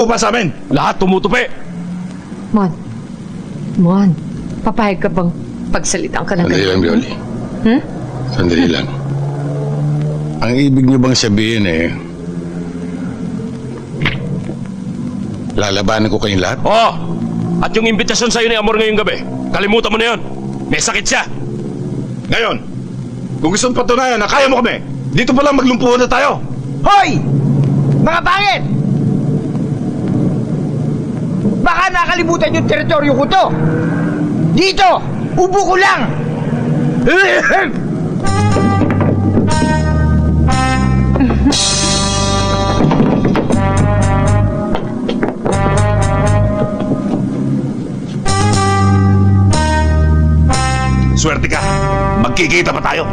pa sa amin. Lahat tumutupi. Mon, papayag ka bang pagsalitaan ka ng Sandali lang, Bioli. Sandali lang. Ang ibig niyo bang sabihin lalabanan ko kayong lahat? Oo. At yung imbitasyon sa'yo ni Amor ngayong gabi, kalimutan mo na yun. May sakit siya. Ngayon, kung gusto mong patunayan na kaya mo kami, dito pa lang maglumpuhan na tayo. Hoy! Mga pangit! Baka nakalimutan yung teritoryo ko to! Dito! Ubo ko lang! Swerte ka. Magkikita pa tayo.